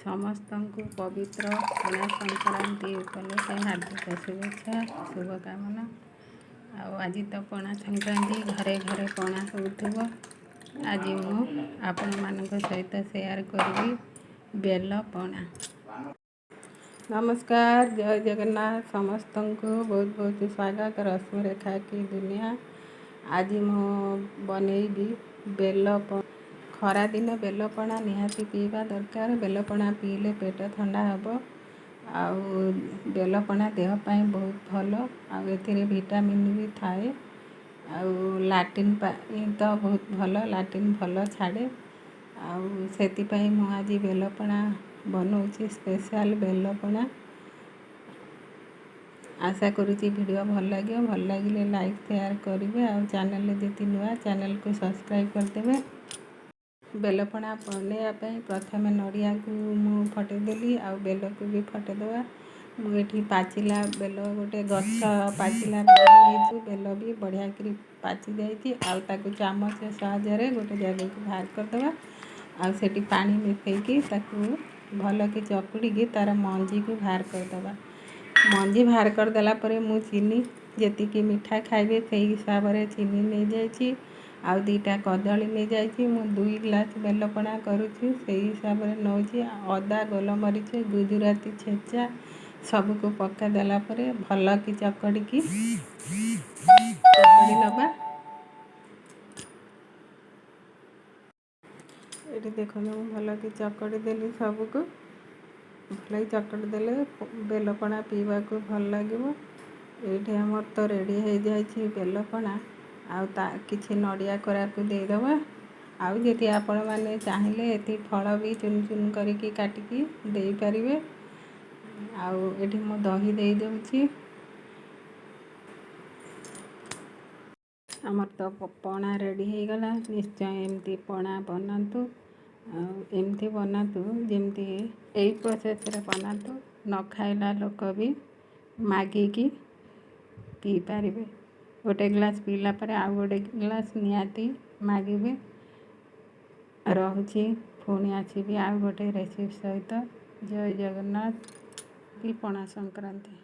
ସମସ୍ତଙ୍କୁ ପବିତ୍ର ପଣା ସଂକ୍ରାନ୍ତି ଉପଲକ୍ଷେ ହାର୍ଦ୍ଦିକ ଶୁଭେଚ୍ଛା ଶୁଭକାମନା। ଆଉ ଆଜି ତ ପଣା ସଂକ୍ରାନ୍ତି, ଘରେ ଘରେ ପଣା ହେଉଥିବ। ଆଜି ମୁଁ ଆପଣମାନଙ୍କ ସହିତ ସେୟାର କରିବି ବେଲ ପଣା। ନମସ୍କାର, ଜୟ ଜଗନ୍ନାଥ। ସମସ୍ତଙ୍କୁ ବହୁତ ବହୁତ ସ୍ୱାଗତ। ରଶ୍ମିରେଖା କି ଦୁନିଆ। ଆଜି ମୁଁ ବନେଇବି ବେଲ ପଣା। ଖରାଦିନ ବେଲପଣା ନିହାତି ପିଇବା ଦରକାର। ବେଲପଣା ପିଇଲେ ପେଟ ଥଣ୍ଡା ହେବ। ଆଉ ବେଲପଣା ଦେହ ପାଇଁ ବହୁତ ଭଲ। ଆଉ ଏଥିରେ ଭିଟାମିନ୍ ବି ଥାଏ। ଆଉ ଲାଟିନ୍ ପାଇଁ ତ ବହୁତ ଭଲ, ଲାଟିନ୍ ଭଲ ଛାଡ଼େ। ଆଉ ସେଥିପାଇଁ ମୁଁ ଆଜି ବେଲପଣା ବନଉଛି, ସ୍ପେଶାଲ ବେଲପଣା। ଆଶା କରୁଛି ଭିଡ଼ିଓ ଭଲ ଲାଗିବ। ଭଲ ଲାଗିଲେ ଲାଇକ୍ ସେୟାର କରିବେ। ଆଉ ଚ୍ୟାନେଲରେ ଯଦି ନୂଆ, ଚ୍ୟାନେଲକୁ ସବସ୍କ୍ରାଇବ୍ କରିଦେବେ। ବେଲପଣା ବନେଇବା ପାଇଁ ପ୍ରଥମେ ନଡ଼ିଆକୁ ମୁଁ ଫଟେଇଦେଲି, ଆଉ ବେଲକୁ ବି ଫଟେଇଦେବା। ମୁଁ ଏଠି ପାଚିଲା ବେଲ, ଗୋଟେ ଗଛ ପାଚିଲା ବେଲ ନେଇଛି। ବେଲ ବି ବଢ଼ିଆକିରି ପାଚି ଯାଇଛି। ଆଉ ତାକୁ ଚାମଚ ସାହାଯ୍ୟରେ ଗୋଟେ ଜାଗାକୁ ବାହାର କରିଦେବା। ଆଉ ସେଠି ପାଣି ମିଶାଇକି ତାକୁ ଭଲକି ଚକୁଡ଼ିକି ତା'ର ମଞ୍ଜିକୁ ବାହାର କରିଦେବା। ମଞ୍ଜି ବାହାର କରିଦେଲା ପରେ ମୁଁ ଚିନି, ଯେତିକି ମିଠା ଖାଇବେ ସେଇ ହିସାବରେ ଚିନି ନେଇଯାଇଛି। ଆଉ 2ଟା କଦଳୀ ନେଇଯାଇଛି। ମୁଁ 2 ଗ୍ଲାସ୍ ବେଲପଣା କରୁଛି, ସେଇ ହିସାବରେ ନେଉଛି। ଅଦା, ଗୋଲମରିଚ, ଗୁଜୁରାତି ଛେଚା ସବୁକୁ ପକାଇ ଦେଲା ପରେ ଭଲକି ଚକଡ଼ିକି ନେବା। ଏଠି ଦେଖନ୍ତୁ, ମୁଁ ଭଲକି ଚକଡ଼ି ଦେଲି ସବୁକୁ। ଭଲକି ଚକଡ଼ି ଦେଲେ ବେଲପଣା ପିଇବାକୁ ଭଲ ଲାଗିବ। ଏଇଠି ଆମର ତ ରେଡ଼ି ହେଇଯାଇଛି ବେଲପଣା। ଆଉ କିଛି ନଡ଼ିଆ କୋରାକୁ ଦେଇଦେବା। ଆଉ ଯଦି ଆପଣମାନେ ଚାହିଁଲେ ଏଠି ଫଳ ବି ଚୁନ ଚୁନ କରିକି କାଟିକି ଦେଇପାରିବେ। ଆଉ ଏଠି ମୁଁ ଦହି ଦେଇଦେଉଛି। ଆମର ତ ପଣା ରେଡ଼ି ହେଇଗଲା। ନିଶ୍ଚୟ ଏମିତି ପଣା ବନାନ୍ତୁ। ଆଉ ଏମିତି ବନାନ୍ତୁ, ଯେମିତି ଏଇ ପ୍ରୋସେସ୍ରେ ବନାନ୍ତୁ। ନ ଖାଇଲା ଲୋକ ବି ମାଗିକି ପିଇପାରିବେ। ଗୋଟେ ଗ୍ଲାସ୍ ପିଇଲା ପରେ ଆଉ ଗୋଟେ ଗ୍ଲାସ୍ ନିହାତି ମାଗିବେ। ରହୁଛି, ପୁଣି ଆସିବି ଆଉ ଗୋଟେ ରେସିପି ସହିତ। ଜୟ ଜଗନ୍ନାଥ। ପଣା ସଂକ୍ରାନ୍ତି।